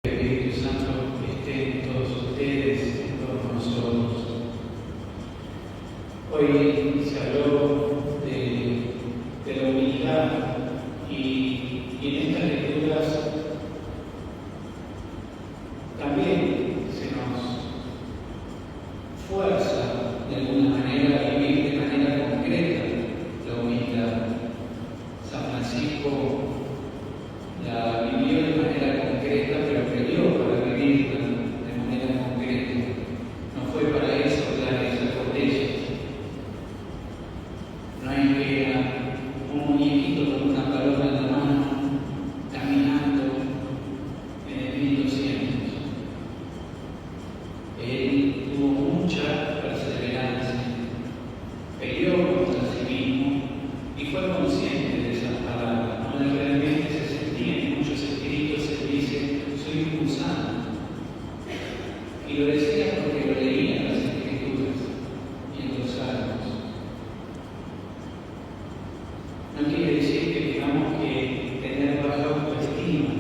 Espíritu Santo esté en todos ustedes, en todos nosotros. Hoy se habló de la humildad y en estas lecturas también se nos fuerza de alguna manera a vivir de manera concreta la humildad. San Francisco la vivió de manera concreta, pero creyó para vivirla de manera concreta. No fue para eso darles las botellas. No es que era un muñequito con una paloma en la mano, caminando en el 1200. Él tuvo mucha perseverancia, peleó contra sí mismo y fue consciente de esas palabras. ¿No? Él realmente se sentía en muchos escritos, se dice, soy un gusano. Y lo decía porque lo leía en las escrituras y en los salmos. No quiere decir que tengamos que tener baja autoestima.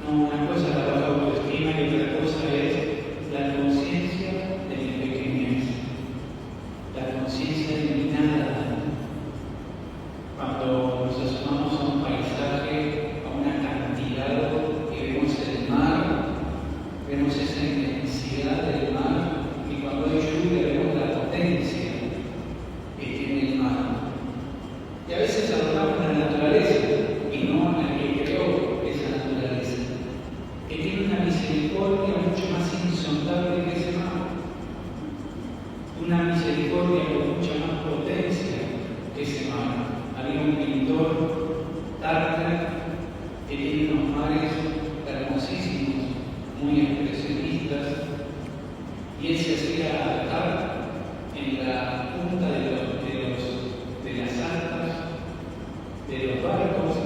No, una cosa es la baja autoestima y otra cosa es la conciencia de mi pequeñez, la conciencia de mi nada. Cuando nos asomamos a un paisaje, a un acantilado y vemos el mar, vemos esa inmensidad del mar, y cuando hay lluvia vemos la potencia que tiene el mar. Y a veces adoramos la naturaleza y no al que creó esa naturaleza, que tiene una misericordia mucho más insondable que ese mar, una misericordia con mucha más potencia que ese mar. Había un pintor, Tártara, que tiene unos mares hermosísimos, muy expresionistas, y él se hacía adaptar en la punta de las astas de los barcos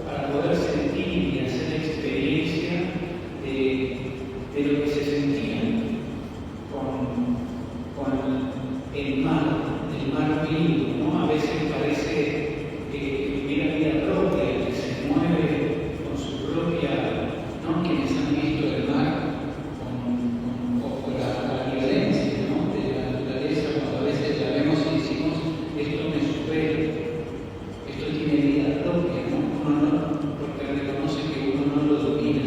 para poder sentir y hacer experiencia de lo que se sentía con el mar vivo, ¿no? A veces parece que tuviera vida propia, que se mueve con su propia, ¿no? Quienes han visto el mar con la violencia, ¿no? De la naturaleza, cuando a veces la vemos y decimos, esto me supera, esto tiene vida propia, ¿no? Uno no, porque reconoce que uno no lo domina.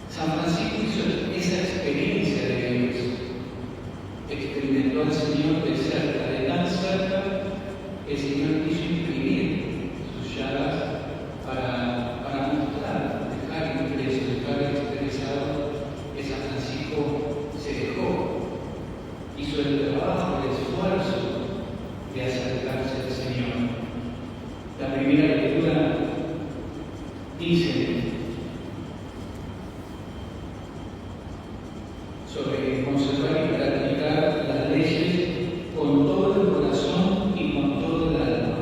San Francisco hizo esa experiencia de Dios, experimentó al Señor de cerca, de tan cerca, que el Señor quiso imprimir sus llagas para mostrar, dejar impreso, dejar expresado que San Francisco se dejó, hizo el trabajo, el esfuerzo de acercarse al Señor. La primera lectura dice sobre conservar y practicar las leyes con todo el corazón y con todo el alma.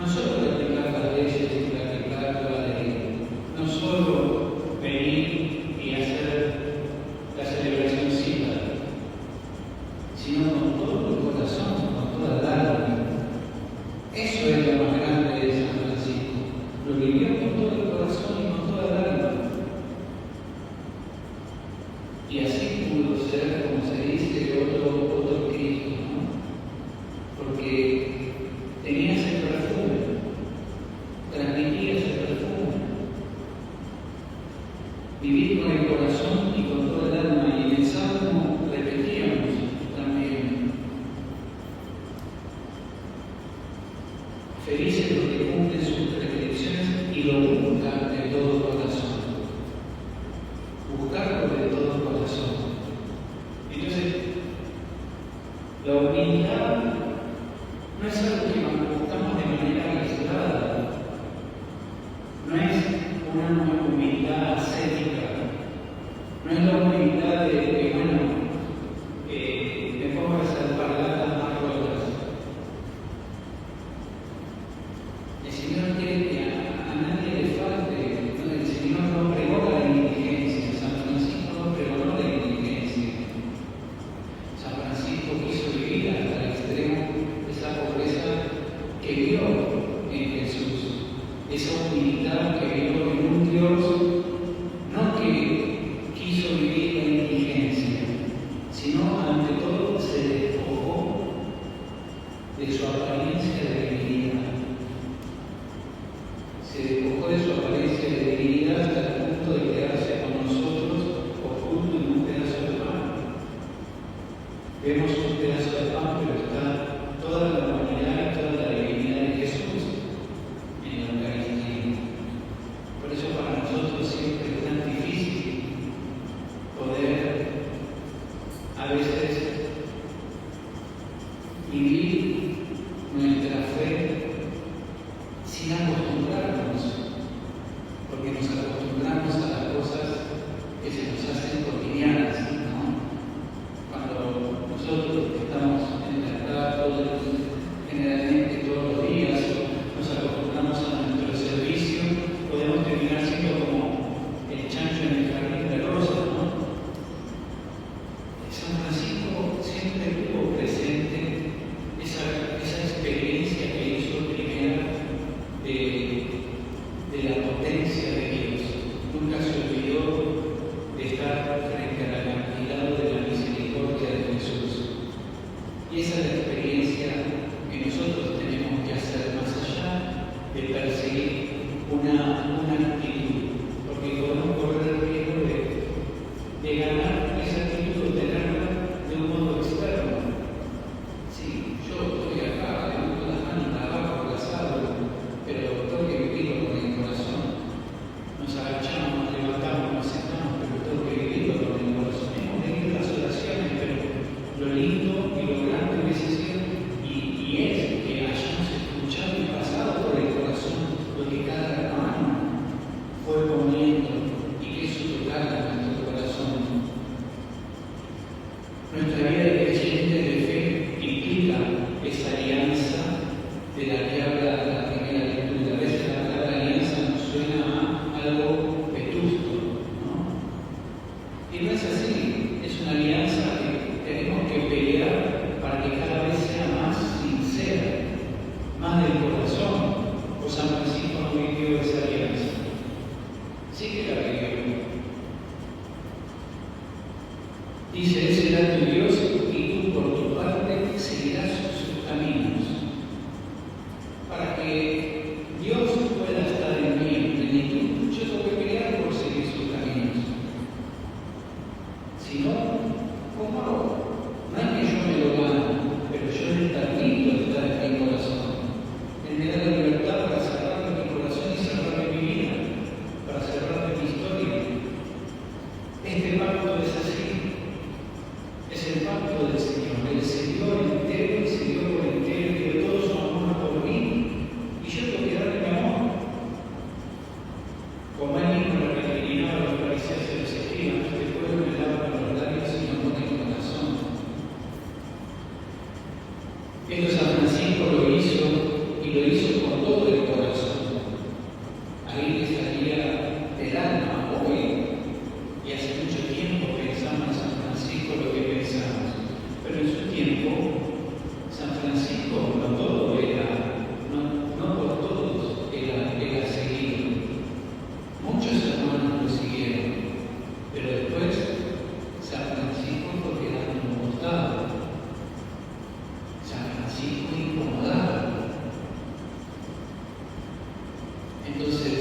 No solo practicar las leyes y practicar toda la ley, no solo venir y hacer la celebración cívica, sino con todo el corazón, con toda el alma. Eso es lo más grande de San Francisco. Lo vivió con todo el corazón y con toda el alma. Y así pudo ser, como se dice, otro Cristo, ¿no? Porque tenía ese perfume, transmitía ese perfume. Vivir con el corazón y con toda el alma. Y en el Salmo repetíamos también: felices los que cumplen sus prescripciones y lo buscan de todo corazón. Buscarlo de todo corazón. Entonces, la humildad no es algo que buscamos de manera aislada, no es una humildad ascética, no es la humildad de que, bueno, me pongo a hacer parlatas más rotas. El Señor quiere que a nadie le falte, ¿no? El Señor no pregó la indigencia, San Francisco no pregonó la indigencia. San Francisco quiso vivir hasta el extremo esa pobreza que vio en Jesús, esa humildad humanidad que vio en un Dios no que quiso vivir la indigencia, sino ante todo se despojó de su apariencia de divinidad. Se despojó de su apariencia de divinidad hasta el punto de quedarse con nosotros oculto en un pedazo de pan. Vemos un pedazo de pan, pero está toda la humanidad y toda la divinidad de Jesús en la Eucaristía. Por eso para nosotros siempre es tan difícil poder a veces vivir nuestra fe sin acostumbrarnos, porque nos acostumbramos a las cosas que se nos hacen cotidianas, ¿no? Cuando nosotros estamos en el mercado, generalmente todos los días, nos acostumbramos a nuestro servicio, podemos terminar siendo como el chancho en el jardín de rosas, ¿no? San Francisco siempre tuvo presente esa experiencia que hizo primera de la potencia de Dios. Nunca se olvidó de estar frente al acantilado de la misericordia de Jesús. Y esa es la experiencia que nosotros tenemos que hacer más allá de perseguir una actitud, porque podemos correr el riesgo de ganar esa actitud o tenerla de un modo externo. Sí, yo estoy acá, levanto las manos, trabajo, las abro, pero tengo que vivirlo con el corazón. Nos agachamos, nos levantamos, nos sentamos, pero tengo que vivirlo con el corazón. Hemos leído las oraciones, pero lo lindo y lo grande que es y es que hayamos escuchado y pasado por el corazón lo que cada hermano fue poniendo y que eso tocara nuestro corazón. Nuestra vida de creyente de fe implica esa alianza de la que habla la primera lectura. A veces la palabra alianza nos suena a algo vetusto, ¿no? Y no es así, es una alianza que tenemos que pelear para que cada vez sea más sincera, más del corazón. O San Francisco no vivió esa alianza. Sí que la vivió. Dice, Él será tu Dios y tú por tu parte seguirás sus caminos. Para que Dios pueda estar en mi plenitud, yo tengo que pelear por seguir sus caminos. Si no, ¿cómo hago? No es que yo me lo gane, pero yo le permito estar en mi corazón. Él me da la libertad para cerrarme mi corazón y cerrarme mi vida, para cerrarme mi historia. Este pacto es así. Es el pacto del Señor. Él se dio entero y se dio por entero y dio todo su amor por mí. Y yo tengo que darle mi amor. Como él mismo lo recriminaba a los fariseos y los escribas, este pueblo me lava con los labios y no con el corazón. Esto San Francisco lo hizo y lo hizo con todo el corazón. Ahí le salía del alma hoy. Y hace mucho tiempo pensamos en San Francisco lo que pensamos, pero en su tiempo San Francisco no todo era, no por todos era seguido. Muchos hermanos lo siguieron, pero después San Francisco fue quedando a un costado. San Francisco incomodado. Entonces,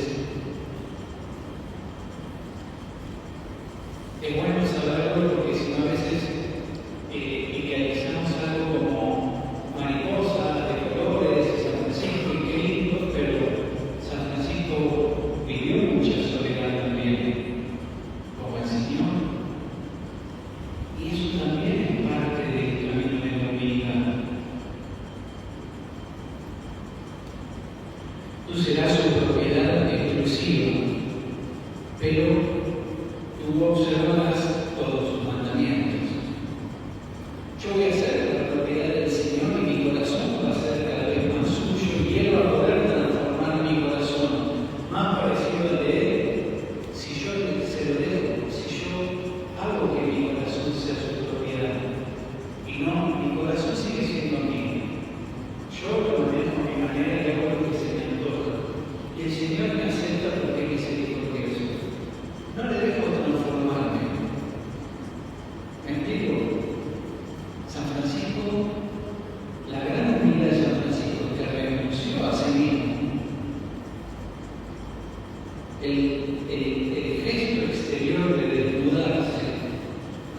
El gesto exterior de desnudarse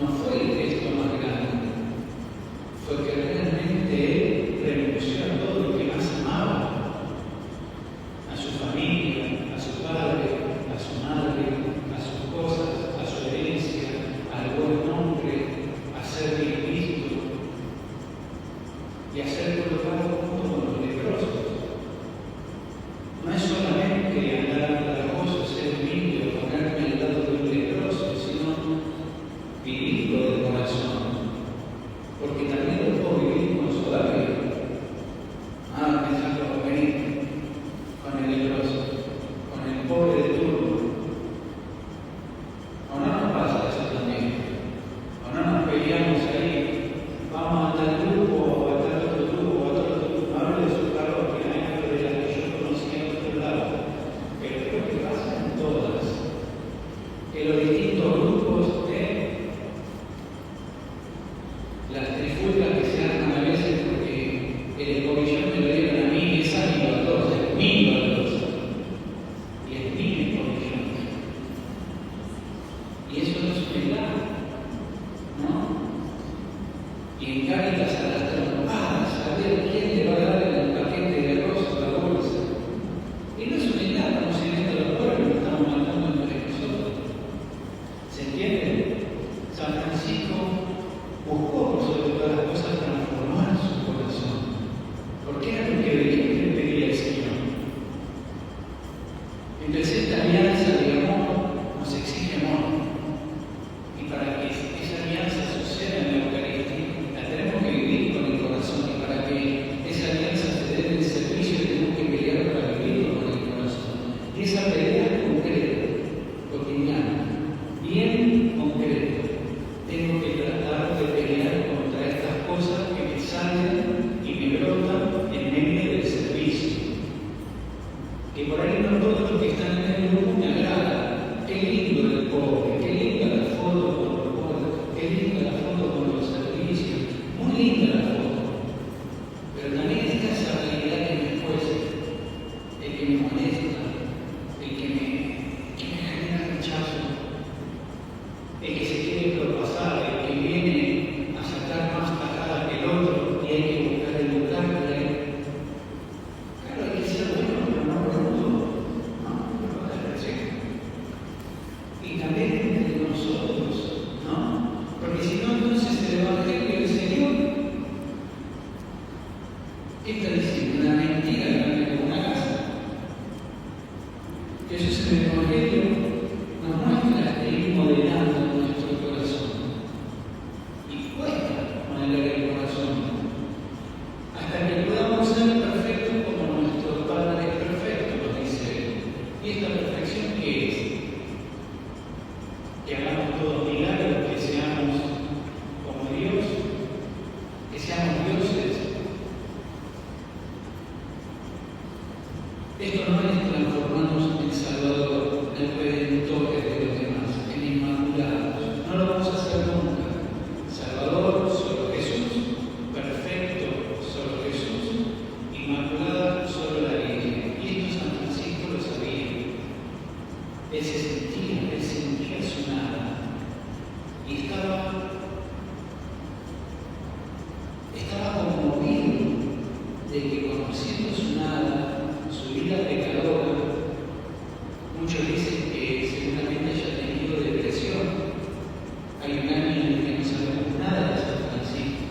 no fue el gesto más grande, fue que realmente él renunció a todo lo que más amaba, a su familia, a su padre, a su madre, a sus cosas, a su herencia, al buen nombre, a ser bien visto y a ser colocado junto con los leprosos. No es solamente andar pegajoso, ser humilde o ponerme al lado de un leproso, sino vivirlo de corazón. Porque también lo puedo vivir con soberbia. Pensando venir con el leproso, con el pobre de turno. ¿O no nos pasa eso también? ¿O no nos peleamos ahí? Vamos a tal grupo, o a tal otro grupo, o a tal otro grupo. No hablo de su parroquia, hablo de las que yo conocía en otro lado. Pero creo que pasa en todas. Que los distintos grupos, las trifulcas que se arman a veces porque el ecovillón me lo dieron a mí, es amigo a todos, es mío a todos. Y es mi ecovillón. Y eso no es humildad, ¿no? Y en Cáritas a las trompadas, a ver quién le va a dar el paquete de arroz o la bolsa. Y no es humildad, estamos sirviendo a los pobres, no estamos matando entre nosotros. ¿Se entiende? San Francisco buscó por sobre todas las cosas transformar su corazón. Porque era lo que le pedía el Señor. Entonces esta alianza de amor nos exige amor. Y para que esa alianza suceda en la Eucaristía, la tenemos que vivir con el corazón. Y para que esa alianza se dé en el servicio, tenemos que pelear para vivirlo con el corazón. Y esa pelea es concreta, cotidiana, bien concreta. Tengo que tratar de pelear contra estas cosas que me salen y me brotan en medio del servicio. Que por ahí no todos los que están en el grupo me agradan. Qué lindo el pobre, qué linda la foto con los pobres, qué linda la foto con los servicios, muy linda la foto. Pero también está esa realidad que me esfuerza, el que me molesta, el que me genera rechazo, el que se quiere propasar, el que viene a sacar más tajada que el otro y hay que buscar el lugar para él. Claro, hay que ser bueno, pero no bruto, no, pero la expresión. Y también entre nosotros, ¿no? Porque si no, entonces el Evangelio del Señor, ¿qué está diciendo? Una mentira grande como una casa. Jesús en el Evangelio nos muestra el ir modelando nuestro corazón. Y cuesta modelar el corazón. Hasta que podamos ser perfectos como nuestro Padre es perfecto, nos dice él. ¿Y esta perfección qué es? Que hagamos todos milagros, que seamos como Dios, que seamos dioses. Esto no es transformarnos en Salvador, en redentores de los demás, en inmaculados. No lo vamos a hacer nunca. Salvador, solo Jesús. Perfecto, solo Jesús. Inmaculada, solo la Virgen. Y esto San Francisco lo sabía. Él sentía su nada. Y estaba conmovido de que conociendo su nada, su vida pecadora, muchos dicen que seguramente haya tenido depresión. Hay un año en el que no sabemos nada de San Francisco,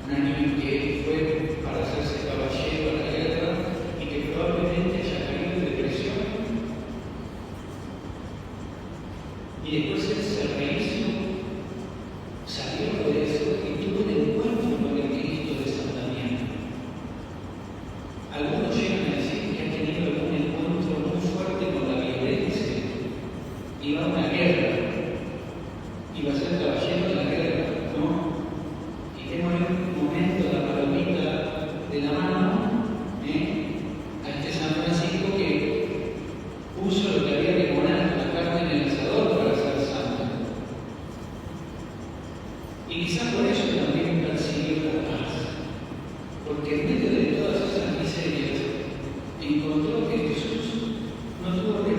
un año en que fue para hacerse caballero a la guerra y que probablemente haya caído en depresión. Y después él se rehizo, salió de eso y tuvo un encuentro con el Cristo de San Damián. Algunos llegan a decir que ha tenido algún encuentro muy fuerte con la violencia. Iba a una guerra, iba a ser caballero de la guerra, ¿no? Y tengo en un momento la palomita de la mano, a este San Francisco que puso lo que había que poner la carne en el asador para ser santo. Y quizás por eso también persiguió la paz, porque en medio de todas esas miserias encontró que Jesús no tuvo que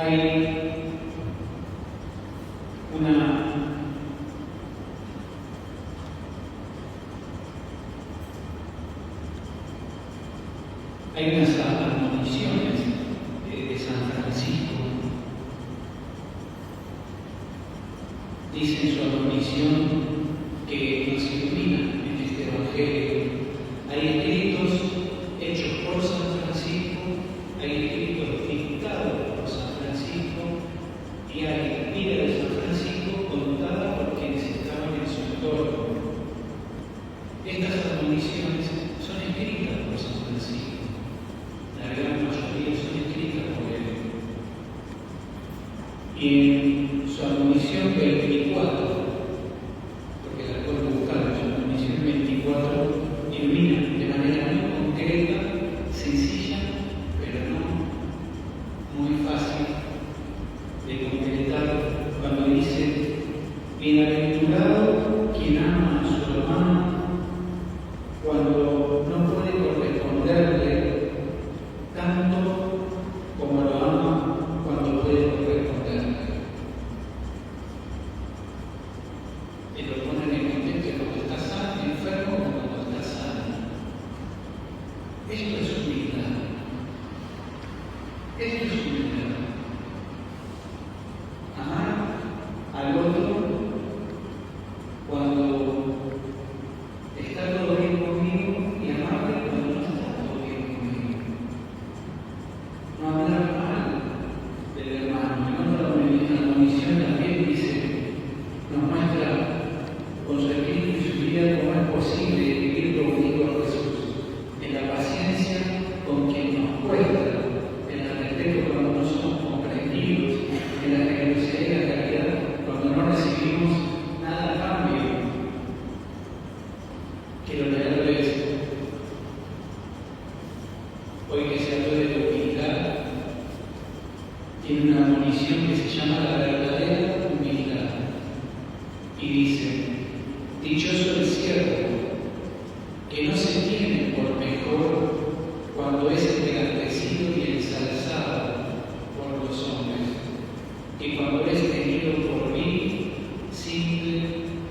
Hay una unas admoniciones de San Francisco. Dice en su admonición que nos ilumina en este Evangelio. Hay escritos hechos por San Francisco, hay escritos dictados por San Francisco y hay vida de San Francisco contada por quienes estaban en su entorno. Estas admoniciones son escritas por San Francisco. La gran mayoría son escritas por él. Y en su admonición del 24, porque la pueden buscar, su admonición 24 ilumina de manera muy concreta, sencilla, pero no muy fácil de concretar, cuando dice: bienaventurado quien ama a su hermano cuando no puede corresponderle tanto como lo ama cuando puede corresponderle. Y lo ponen en el contexto cuando está enfermo o cuando está sano. Esto es humildad. Esto es humildad. Amar al otro cuando está todo bien conmigo y amarle cuando no está todo bien conmigo. No hablar mal del hermano. En otra admonición también dice, nos muestra con su espíritu y su vida cómo es posible vivir lo unido a Jesús, en la paciencia con quien nos cuesta, en el respeto cuando no somos comprendidos, en la generosidad y la caridad cuando no recibimos nada a cambio. Quiero leerles, hoy que se habló de la humildad, tiene una admonición que se llama la verdadera humildad. Y dice: dichoso el siervo que no se tiene por mejor cuando es engrandecido y ensalzado por los hombres, y cuando es tenido por vil, simple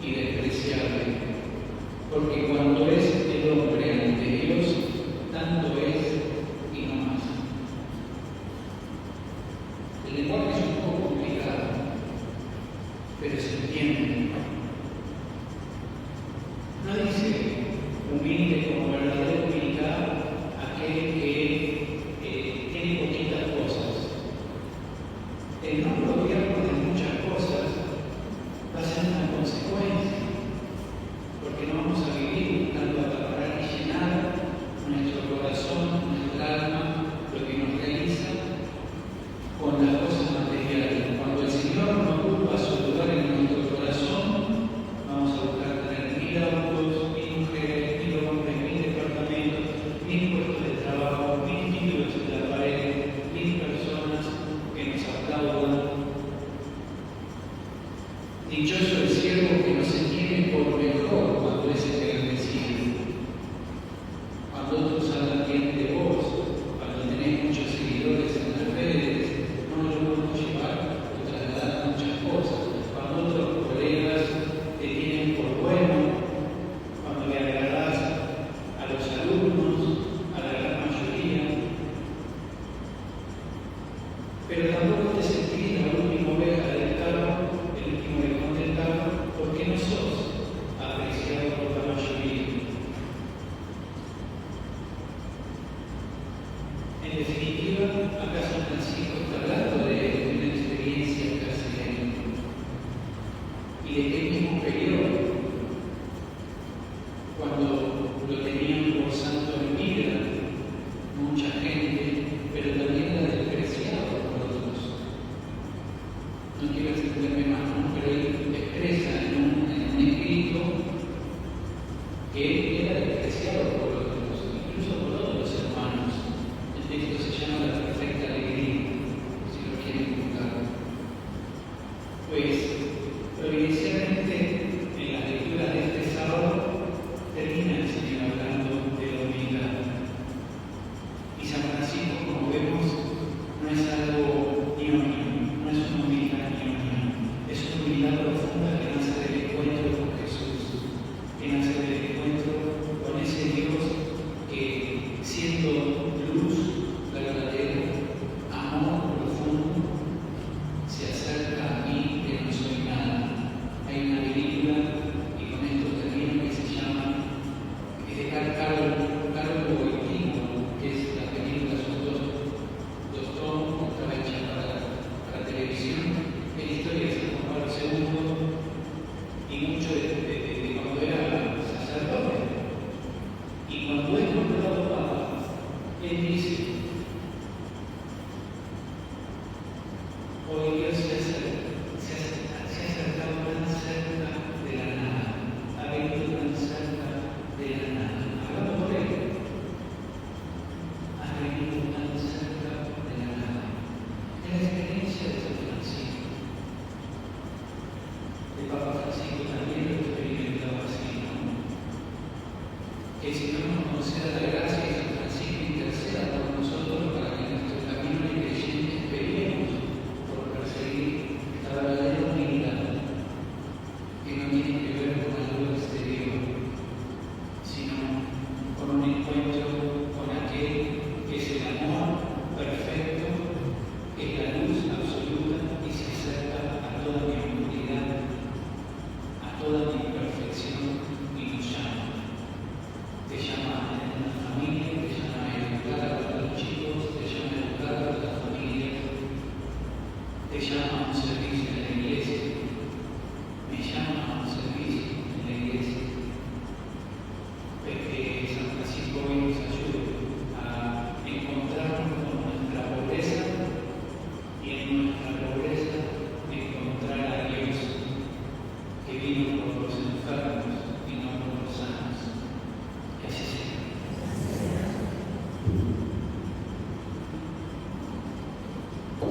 y despreciable. Porque cuando es el hombre ante Dios, tanto es y no más. El lenguaje es un poco complicado, pero se entiende. No dice humilde como verdadera humildad aquel que tiene poquitas cosas. El no rodearnos de muchas cosas va a ser una consecuencia, porque no vamos a vivir buscando acaparar y llenar nuestro corazón, nuestra alma, lo que nos realiza con las cosas materiales. Cuando el Señor no ocupa su lugar en nuestro corazón, vamos a buscar tener 1000 autos, 1000 mujeres, 1000 hombres, 1000 departamentos, 1000 puestos de trabajo, 1000 títulos en la pared, 1000 personas que nos aplaudan. Dichoso el siervo que no se tiene por mejor cuando es engrandecido. Cuando otros hablan bien de vos, cuando tenés muchos seguidores en las redes, no lo podemos llevar o trasladar muchas cosas. Cuando otros colegas te tienen por bueno, cuando le agradás a los alumnos, a la gran mayoría, pero tampoco te sentís la última oveja del carro, el último lejón del carro, porque no sos apreciado por la mayoría. En definitiva, acá San Francisco está hablando de una experiencia carcelaria y de aquel mismo periodo, cuando lo tenían por santo en vida mucha gente, pero también era despreciado por otros. No quiero extenderme más, ¿no? Pero él expresa en un escrito que él era despreciado por otros, incluso por todos los hermanos. El texto se llama La Perfecta Alegría. Si Él dice, hoy Dios se ha acercado tan cerca de la nada, ha venido tan cerca de la nada. Hablando por él, ha venido tan cerca de la nada. Es la experiencia de San Francisco. El Papa Francisco también lo experimentaba así, ¿no? Que si no nos conceda la gracia de San Francisco interceda por nosotros para que nuestro camino de creyente esperemos por perseguir esta verdadera humildad que no tiene que ver con algo exterior, sino con un encuentro con aquel que es el amor perfecto, que es la luz absoluta y se acerca a toda mi oscuridad, a toda mi imperfección y nos llama. Te llama a tener una familia, te llama a educar a los chicos, te llama a educar a las familias, te llama a un servicio en la iglesia, me llama a un servicio en la iglesia. Que San Francisco hoy nos ayude a encontrarnos con nuestra pobreza y en nuestra pobreza encontrar a Dios que vino por